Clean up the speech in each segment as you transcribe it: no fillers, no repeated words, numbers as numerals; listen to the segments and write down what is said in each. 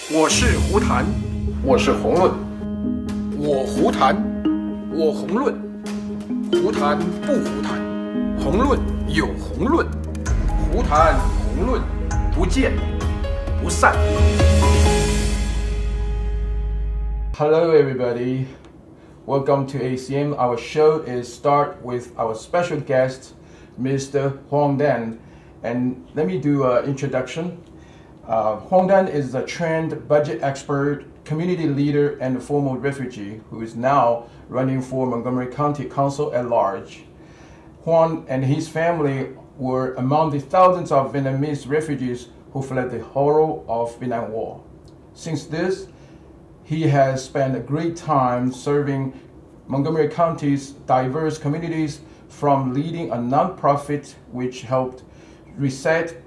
我是胡谈，我是洪论，我胡谈，我洪论，胡谈不胡谈，洪论有洪论，胡谈洪论，不见不散。Hello everybody, welcome to ACM. Our show is start with our special guest, Mr. Hoan. And let me do an introduction. Hoan is a trained budget expert, community leader, and former refugee who is now running for Montgomery County Council at large. Hoan and his family were among the thousands of Vietnamese refugees who fled the horror of Vietnam War. Since this, he has spent a great time serving Montgomery County's diverse communities, from leading a nonprofit which helped reset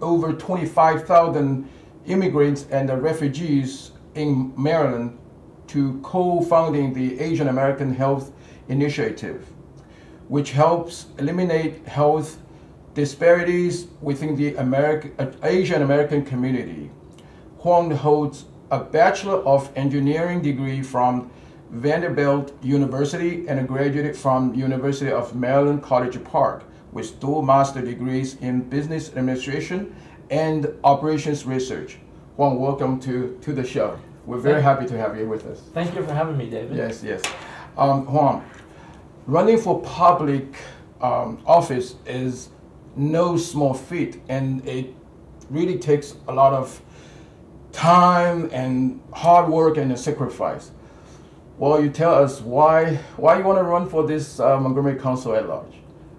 over 25,000 immigrants and refugees in Maryland to co-founding the Asian American Health Initiative, which helps eliminate health disparities within the Asian American community. Hoan holds a Bachelor of Engineering degree from Vanderbilt University and graduated from University of Maryland College Park with dual master degrees in business administration and operations research. Hoan, welcome to the show. We're very happy to have you with us. Thank you for having me, David. Yes. Hoan, running for public office is no small feat, and it really takes a lot of time and hard work and sacrifice. Well, you tell us why you want to run for this Montgomery Council at large.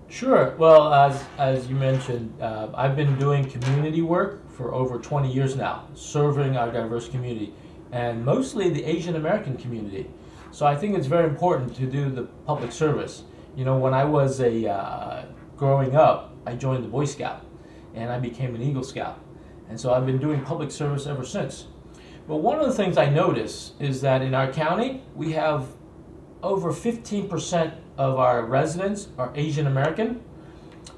Sure. Well, as you mentioned, I've been doing community work for over 20 years now, serving our diverse community, and mostly the Asian American community. So I think it's very important to do the public service. You know, when I was growing up, I joined the Boy Scout, and I became an Eagle Scout. And so I've been doing public service ever since. But one of the things I notice is that in our county, we have over 15% of our residents are Asian American,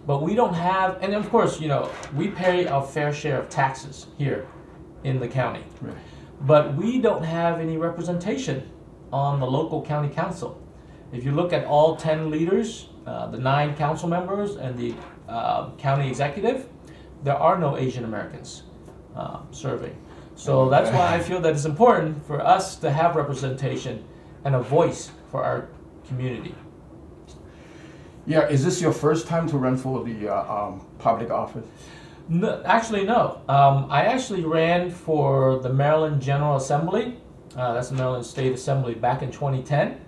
but we don't have, and of course, you know, we pay our fair share of taxes here in the county. Right. But we don't have any representation on the local county council. If you look at all 10 leaders, the 9 council members, and the county executive, there are no Asian Americans serving. So that's why I feel that it's important for us to have representation and a voice for our community. Yeah, is this your first time to run for the public office? No, actually, no. I actually ran for the Maryland General Assembly. That's the Maryland State Assembly back in 2010.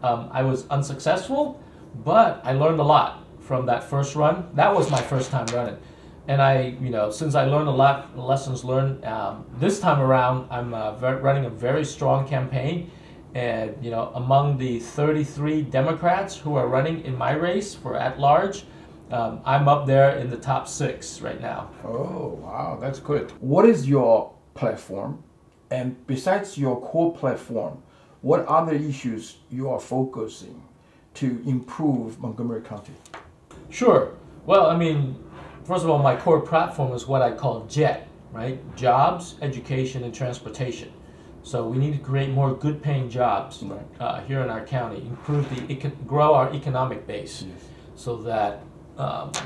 I was unsuccessful, but I learned a lot from that first run. That was my first time running. And since I learned a lot, lessons learned, this time around, I'm running a very strong campaign. And, you know, among the 33 Democrats who are running in my race for at-large, I'm up there in the top 6 right now. Oh, wow, that's good. What is your platform? And besides your core platform, what other issues you are focusing to improve Montgomery County? Sure. Well, I mean, first of all, my core platform is what I call JET, right? Jobs, Education, and Transportation. So we need to create more good-paying jobs here in our county, grow our economic base, yes, so that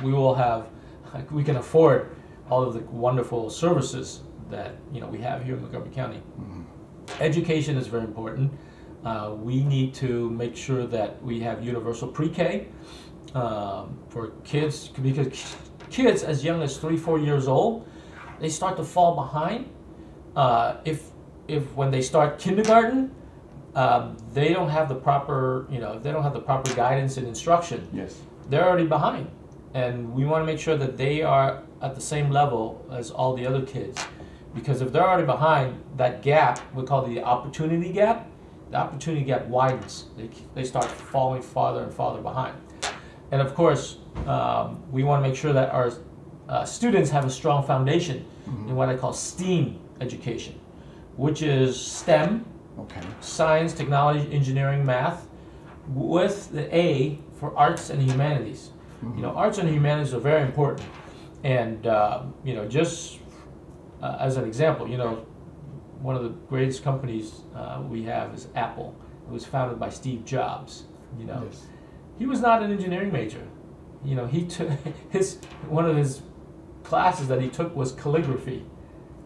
we can afford all of the wonderful services that we have here in Montgomery County. Mm-hmm. Education is very important. We need to make sure that we have universal pre-K for kids, because kids as young as 3-4 years old, they start to fall behind. If when they start kindergarten, they don't have the proper, if they don't have the proper guidance and instruction, yes, they're already behind. And we want to make sure that they are at the same level as all the other kids. Because if they're already behind, that gap, we call the opportunity gap, the opportunity gap widens. They start falling farther and farther behind. And of course, we want to make sure that our students have a strong foundation in what I call STEAM education, which is STEM, science, technology, engineering, math, with the A for arts and humanities. Arts and humanities are very important. And, just as an example, one of the greatest companies we have is Apple. It was founded by Steve Jobs. You know, Yes. he was not an engineering major. You know, he took one of his classes that he took was calligraphy.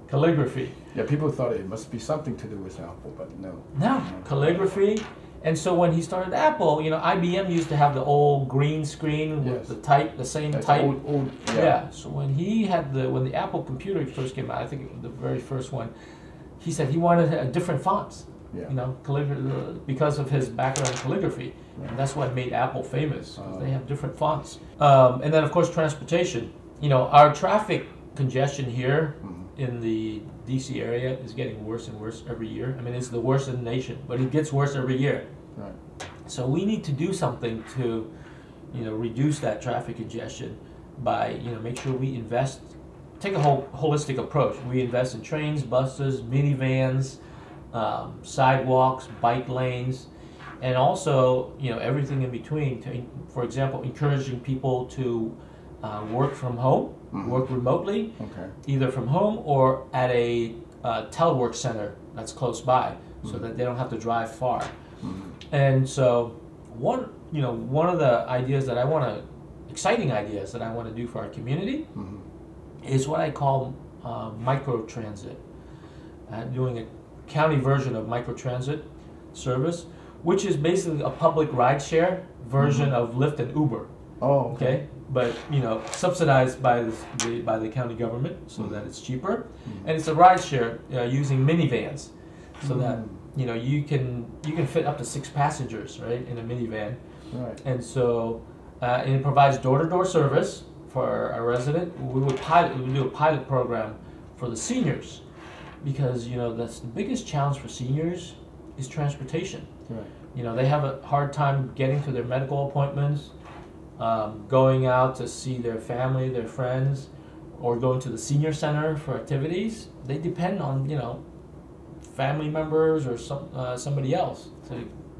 Calligraphy. Yeah, people thought it must be something to do with Apple, but no. No, calligraphy. And so when he started Apple, you know, IBM used to have the old green screen with Yes. the same That's type. old, Yeah. So when he had when the Apple computer first came out, I think it was the very first one, he said he wanted different fonts. Yeah. You know, because of his background in calligraphy, Right. and that's what made Apple famous. 'Cause they have different fonts. And then of course transportation. You know, our traffic congestion here in the DC area is getting worse and worse every year. I mean, it's the worst in the nation, but it gets worse every year. Right. So we need to do something to, you know, reduce that traffic congestion by, you know, make sure we invest, take a holistic approach. We invest in trains, buses, minivans, sidewalks, bike lanes, and also, you know, everything in between. To, for example, encouraging people to work from home, work remotely, either from home or at a telework center that's close by, so that they don't have to drive far. And so, one of the ideas that exciting ideas that I want to do for our community is what I call microtransit. Doing a county version of microtransit service, which is basically a public rideshare version of Lyft and Uber. Oh, Okay, but you know, subsidized by the county government, so that it's cheaper, and it's a rideshare using minivans, so that you know you can fit up to 6 passengers, right, in a minivan, Right. and so and it provides door-to-door service for a resident. We would do a pilot program for the seniors, because you know that's the biggest challenge for seniors is transportation. Right. You know, they have a hard time getting to their medical appointments, going out to see their family, their friends, or going to the senior center for activities. They depend on, you know, family members or somebody else to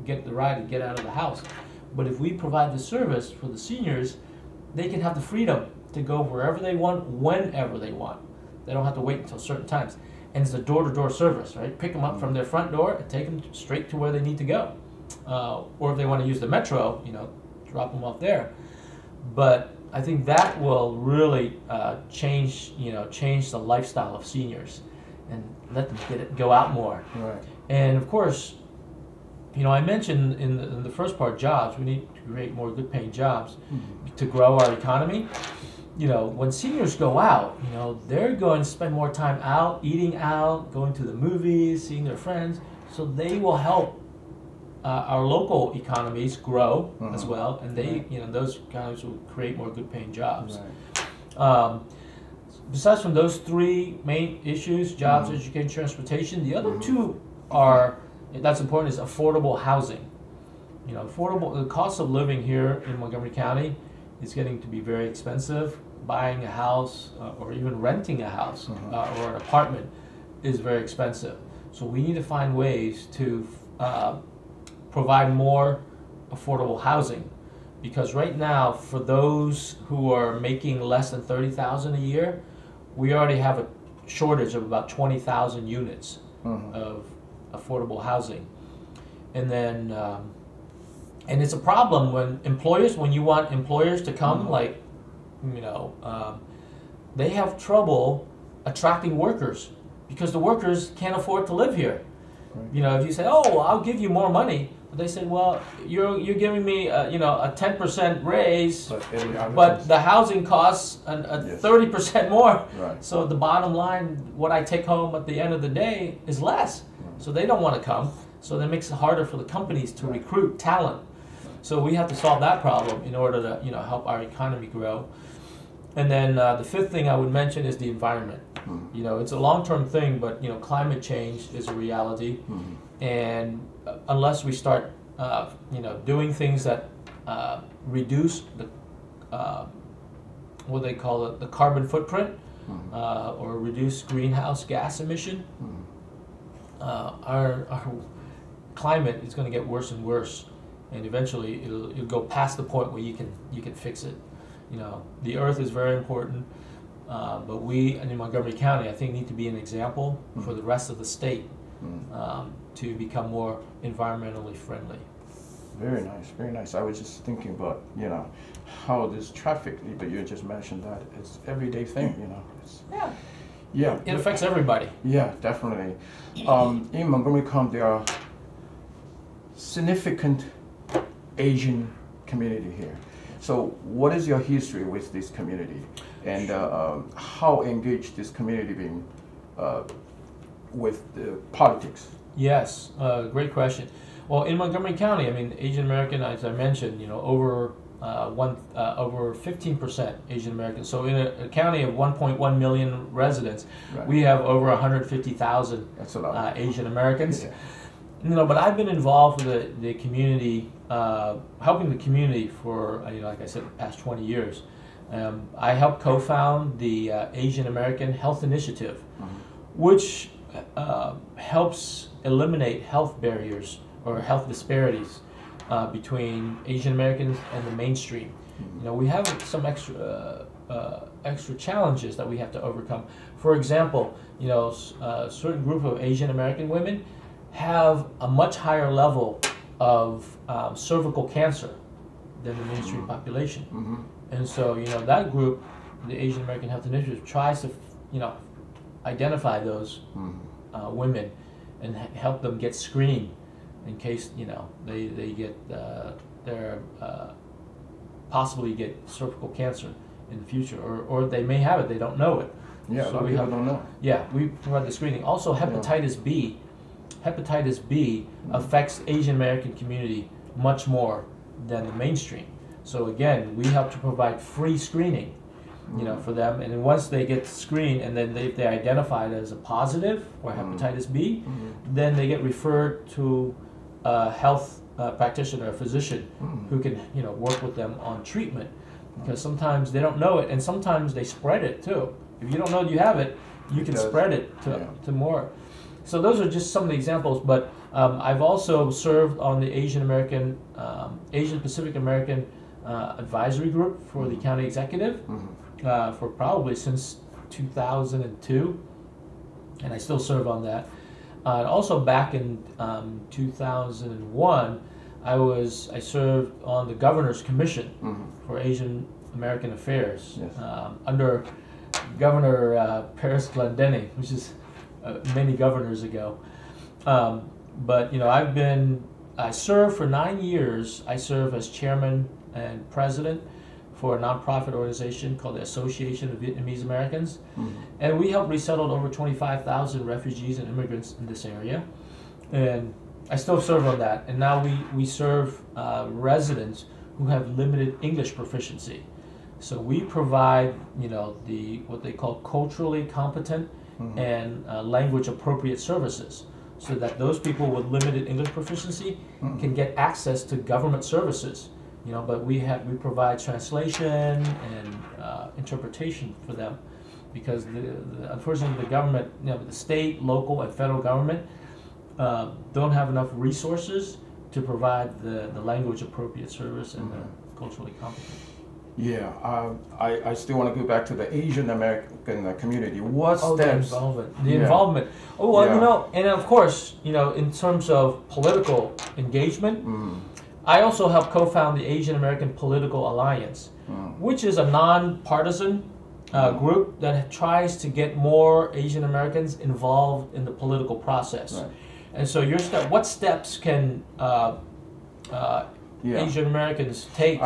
get the ride and get out of the house. But if we provide the service for the seniors, they can have the freedom to go wherever they want, whenever they want. They don't have to wait until certain times. And it's a door-to-door service, right? Pick them up from their front door and take them straight to where they need to go. Or if they want to use the metro, you know, drop them off there. But I think that will really change the lifestyle of seniors and let them go out more. Right. And of course, you know, I mentioned in the first part, jobs. We need to create more good-paying jobs to grow our economy. You know, when seniors go out, you know, they're going to spend more time out, eating out, going to the movies, seeing their friends. So they will help our local economies grow as well, and they, you know, those economies will create more good-paying jobs. Right. Besides from those 3 main issues, jobs, education, transportation, the other 2 that's important is affordable housing. You know, the cost of living here in Montgomery County is getting to be very expensive. Buying a house or even renting a house or an apartment is very expensive. So we need to find ways to provide more affordable housing, because right now, for those who are making less than $30,000 a year, we already have a shortage of about 20,000 units of affordable housing. And then and it's a problem when you want employers to come, like, you know, they have trouble attracting workers because the workers can't afford to live here. Right. You know, if you say, "Oh, I'll give you more money," but they say, "Well, you're giving me you know, a 10% raise, but the housing costs a 30% more." Right. So the bottom line, what I take home at the end of the day, is less. Right. So they don't want to come. So that makes it harder for the companies to recruit talent. So we have to solve that problem in order to, you know, help our economy grow. And then the 5th thing I would mention is the environment. You know, it's a long-term thing, but, you know, climate change is a reality. And unless we start, you know, doing things that reduce the, what they call it, the carbon footprint, or reduce greenhouse gas emission, our climate is going to get worse and worse. And eventually it'll go past the point where you can fix it. You know, the earth is very important. But we in Montgomery County, I think, need to be an example for the rest of the state to become more environmentally friendly. Very nice, very nice. I was just thinking about, how this traffic, but you just mentioned that it's everyday thing, It's, Yeah. yeah. It affects everybody. Yeah, definitely. In Montgomery County, there are significant Asian community here. So what is your history with this community? And how engaged this community been with the politics? Yes, great question. Well, in Montgomery County, I mean, Asian American, as I mentioned, over 15% Asian American. So in a county of 1.1 million residents, Right. we have over 150,000 That's a lot. Asian Americans. Yeah. But I've been involved with the community, helping the community for, like I said, the past 20 years. I helped co-found the Asian American Health Initiative, which helps eliminate health barriers or health disparities between Asian Americans and the mainstream. We have some extra challenges that we have to overcome. For example, a certain group of Asian American women have a much higher level of cervical cancer than the mainstream population. And so, that group, the Asian American Health Initiative, tries to, identify those women and help them get screened in case, they get possibly get cervical cancer in the future, or they may have it, they don't know it. Yeah, so a lot of people don't know. Yeah, we provide the screening. Also, hepatitis B. Hepatitis B affects Asian American community much more than the mainstream. So again, we help to provide free screening, for them. And then once they get screened, and then if they're identified as a positive or hepatitis B, then they get referred to a health practitioner, a physician, who can work with them on treatment. Because sometimes they don't know it, and sometimes they spread it too. If you don't know you have it, you can spread it to more. So those are just some of the examples, but I've also served on the Asian Pacific American advisory group for the county executive for probably since 2002, and I still serve on that. Also back in 2001, I served on the Governor's Commission for Asian American Affairs under Governor Paris Glendenning, which is many governors ago. But I served for 9 years. I served as chairman and president for a nonprofit organization called the Association of Vietnamese Americans. And we helped resettle over 25,000 refugees and immigrants in this area. And I still serve on that. And now we serve residents who have limited English proficiency. So we provide, what they call culturally competent and language appropriate services, so that those people with limited English proficiency can get access to government services. But we provide translation and interpretation for them, because unfortunately the government, the state, local, and federal government don't have enough resources to provide the language appropriate service and the culturally competent. Yeah, I still want to go back to the Asian American community. What steps? The involvement. Oh, well, and of course, in terms of political engagement, I also helped co-found the Asian American Political Alliance, which is a non-partisan group that tries to get more Asian Americans involved in the political process. Right. And so what steps can Asian Americans take?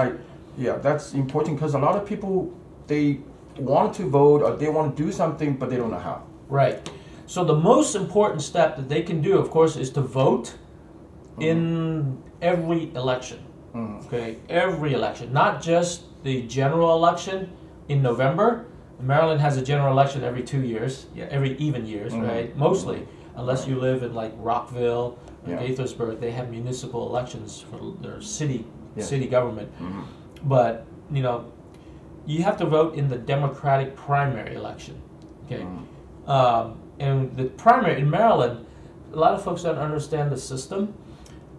Yeah, that's important, because a lot of people, they want to vote or they want to do something, but they don't know how. Right. So the most important step that they can do, of course, is to vote in every election. Okay, every election, not just the general election in November. Maryland has a general election every 2 years, every even years, right? Mostly, unless you live in like Rockville or Gaithersburg, they have municipal elections for their city government. But you have to vote in the Democratic primary election. Okay, and the primary in Maryland, a lot of folks don't understand the system.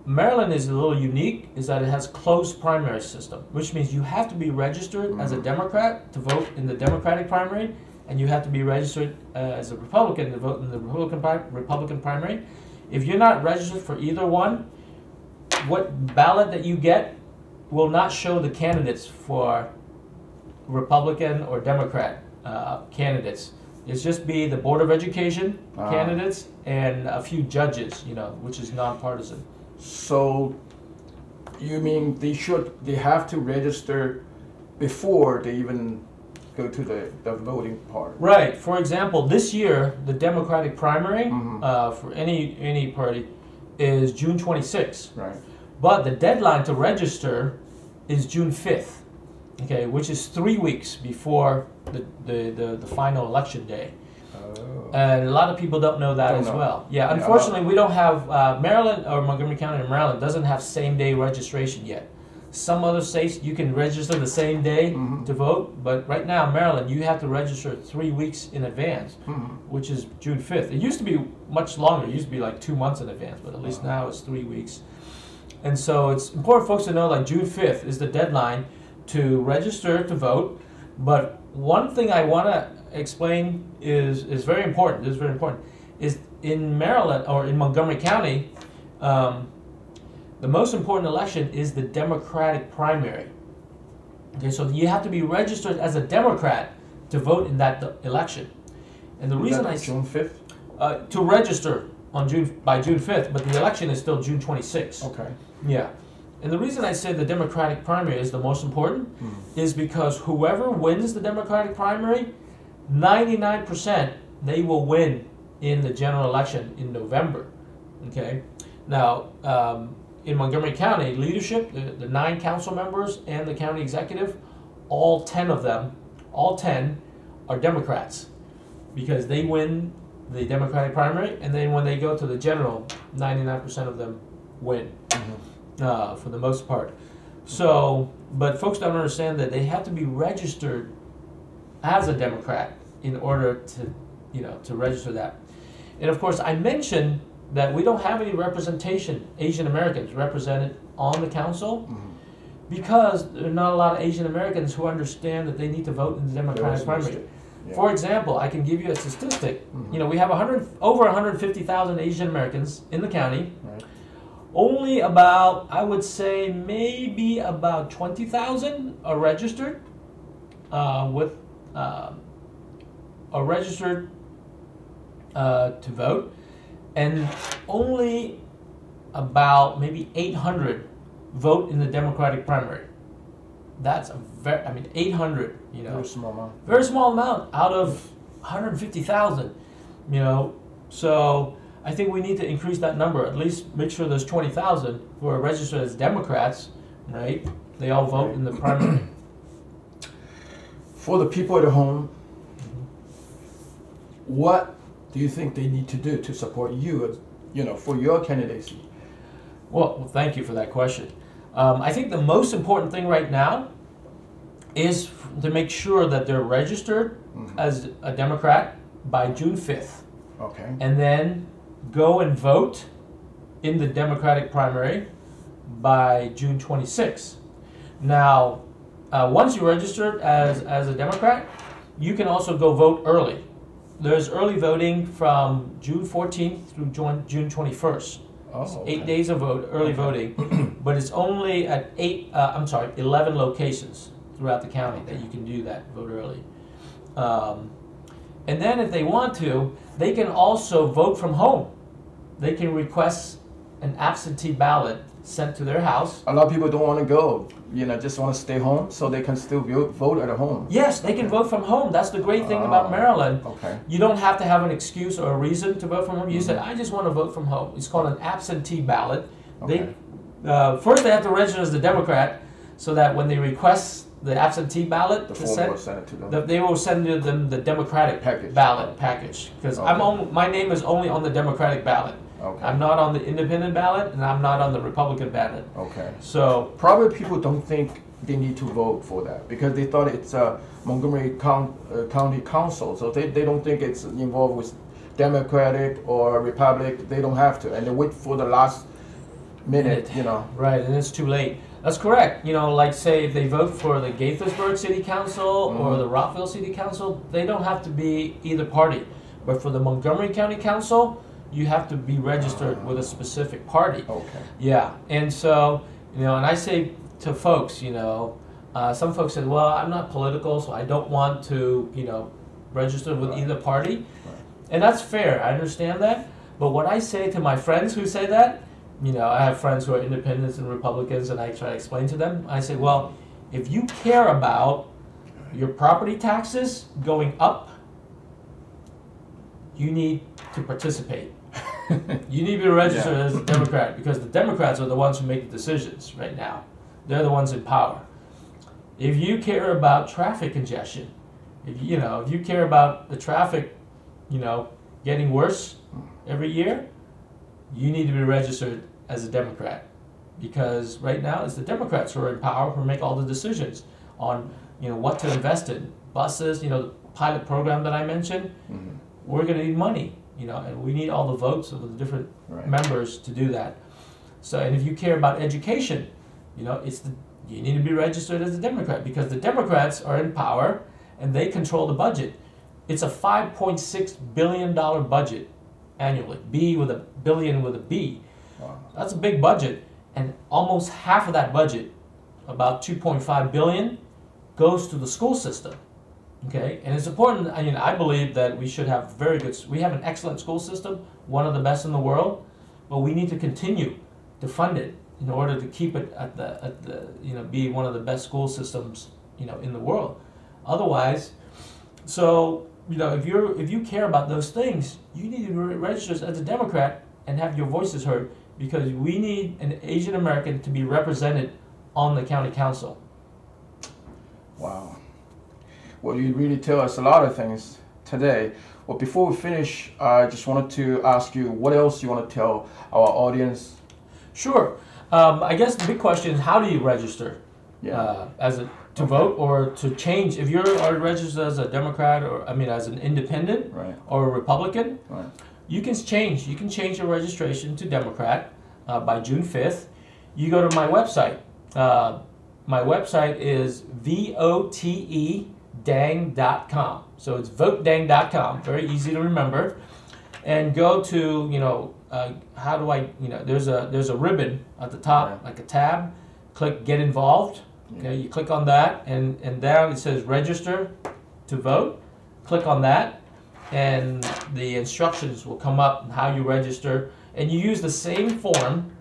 Maryland is a little unique, is that it has closed primary system, which means you have to be registered as a Democrat to vote in the Democratic primary, and you have to be registered as a Republican to vote in the Republican primary. If you're not registered for either one, what ballot that you get will not show the candidates for Republican or Democrat candidates. It's just be the Board of Education candidates and a few judges, you know, which is nonpartisan. So you mean they have to register before they even go to the voting part? Right. For example, this year the Democratic primary for any party is June 26th. Right. But the deadline to register is June 5th. Okay, which is 3 weeks before the final election day. Oh. And a lot of people don't know that as well. Yeah, unfortunately, we don't have, Maryland or Montgomery County in Maryland doesn't have same-day registration yet. Some other states, you can register the same day to vote, but right now, Maryland, you have to register 3 weeks in advance, which is June 5th. It used to be much longer. It used to be like 2 months in advance, but at least now it's 3 weeks. And so it's important folks to know like June 5th is the deadline to register to vote. But one thing I want to explain is very important. This is very important. Is in Maryland or in Montgomery County, the most important election is the Democratic primary. Okay, so you have to be registered as a Democrat to vote in that election. And the reason June 5th? To register on by June 5th, but the election is still June 26th. Okay. Yeah. And the reason I say the Democratic primary is the most important is because whoever wins the Democratic primary, 99% they will win in the general election in November. Okay. Now, in Montgomery County, leadership, the 9 council members and the county executive, all 10 of them, all 10 are Democrats because they win the Democratic primary, and then when they go to the general, 99% of them win. For the most part. So, but folks don't understand that they have to be registered as a Democrat in order to, you know, to register that. And of course, I mentioned that we don't have any representation, Asian Americans represented on the council, because there are not a lot of Asian Americans who understand that they need to vote in the Democratic primary. Yeah. For example, I can give you a statistic. You know, we have over 150,000 Asian Americans in the county. Right. Only about, I would say, maybe about 20,000 are registered to vote, and only about maybe 800 vote in the Democratic primary. That's a very, I mean, 800. You know, very small amount. Very small amount out of 150,000. You know, so I think we need to increase that number. At least make sure there's 20,000 who are registered as Democrats, right? They all vote in the primary. For the people at home, what do you think they need to do to support you, you know, for your candidacy? Well, thank you for that question. I think the most important thing right now is to make sure that they're registered as a Democrat by June 5th. Okay. And then go and vote in the Democratic primary by June 26th. Now, once you're registered as a Democrat, you can also go vote early. There's early voting from June 14th through June 21st. Oh, okay. 8 days of early voting, but it's only at 11 locations throughout the county that you can do that, vote early. And then if they want to, they can also vote from home. They can request an absentee ballot sent to their house. A lot of people don't want to go, you know, just want to stay home so they can still vote at home. Yes, they can vote from home. That's the great thing about Maryland. Okay. You don't have to have an excuse or a reason to vote from home. You said, I just want to vote from home. It's called an absentee ballot. Okay. First they have to register as a Democrat so that when they request the absentee ballot, the form will send it to them. They will send to them the Democratic ballot package. Because my name is only on the Democratic ballot. Okay. I'm not on the independent ballot, and I'm not on the Republican ballot. Okay. So probably people don't think they need to vote for that because they thought it's a Montgomery County Council, so they don't think it's involved with Democratic or Republic. They don't have to, and they wait for the last minute, you know. Right, and it's too late. That's correct. Like say if they vote for the Gaithersburg City Council or the Rockville City Council, they don't have to be either party. But for the Montgomery County Council, you have to be registered with a specific party. Okay. Yeah, and so, and I say to folks, some folks say, well, I'm not political, so I don't want to, register with either party. Right. And that's fair, I understand that. But what I say to my friends who say that, I have friends who are independents and Republicans, and I try to explain to them, I say, well, if you care about your property taxes going up, you need to participate. You need to be registered as a Democrat, because the Democrats are the ones who make the decisions right now. They're the ones in power. If you care about traffic congestion, if you care about the traffic, getting worse every year, you need to be registered as a Democrat, because right now it's the Democrats who are in power who make all the decisions on what to invest in. Buses, the pilot program that I mentioned, we're going to need money, and we need all the votes of the different members to do that. So, and if you care about education, you need to be registered as a Democrat, because the Democrats are in power and they control the budget. It's a $5.6 billion budget annually. B with a billion with a B. Wow. That's a big budget, and almost half of that budget, about $2.5 billion, goes to the school system. Okay, and it's important. I believe that we should have we have an excellent school system, one of the best in the world, but we need to continue to fund it in order to keep it at the be one of the best school systems in the world. Otherwise, so if you care about those things, you need to register as a Democrat and have your voices heard, because we need an Asian American to be represented on the county council. Wow. Well, you really tell us a lot of things today. Well, before we finish, I just wanted to ask you, what else you want to tell our audience? Sure. I guess the big question is, how do you register to vote or to change? If you're already registered as a Democrat or as an independent or a Republican, you can change. You can change your registration to Democrat by June 5th. You go to my website. My website is votedang.com. So it's votedang.com. Very easy to remember. And go to how do I there's a ribbon at the top, like a tab. Click Get Involved. Okay, you click on that, and down it says Register to Vote. Click on that, and the instructions will come up on how you register, and you use the same form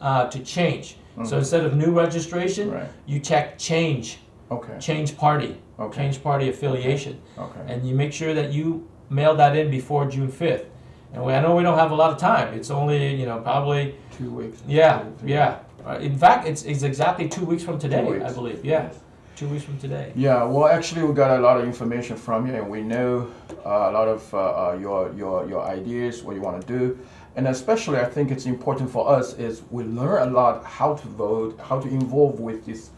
to change. So instead of new registration, you check change. Okay. Change party. Okay. Change party affiliation. Okay. And you make sure that you mail that in before June 5th. And I know we don't have a lot of time. It's only probably 2 weeks. Yeah. In fact, it's exactly 2 weeks from today, I believe. Yeah. Yes. 2 weeks from today. Yeah. Well, actually, we got a lot of information from you, and we know a lot of your ideas, what you want to do. And especially, I think it's important for us is we learn a lot how to vote, how to involve with this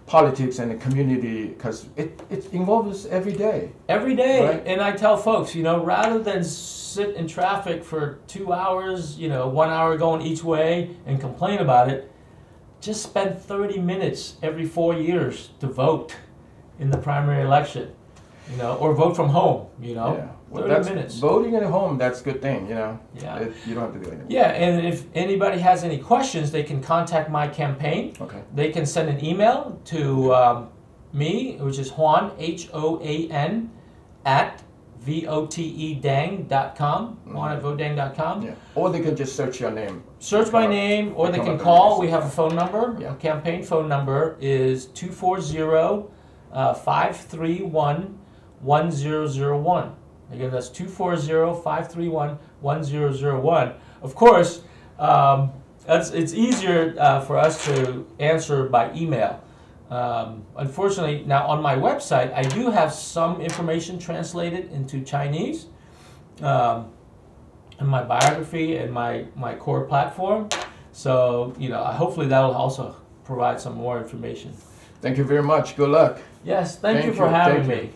politics and the community, because it involves us every day. Every day. Right? And I tell folks, rather than sit in traffic for 2 hours, 1 hour going each way and complain about it, just spend 30 minutes every 4 years to vote in the primary election, or vote from home, Yeah. Well, 30 minutes. Voting at home, that's a good thing, Yeah. You don't have to do anything. Yeah, and if anybody has any questions, they can contact my campaign. Okay. They can send an email to me, which is Hoan, Hoan, at votedang.com, Hoan at votedang.com. Yeah. Or they can just search your name. Search my name, or they can call. We have a phone number. Yeah. A campaign phone number is 240-531-1001. Again, that's 240-531-1001. Of course, it's easier for us to answer by email. Unfortunately, now on my website, I do have some information translated into Chinese in my biography and my core platform. So, hopefully that'll also provide some more information. Thank you very much. Good luck. Yes, thank you for having me.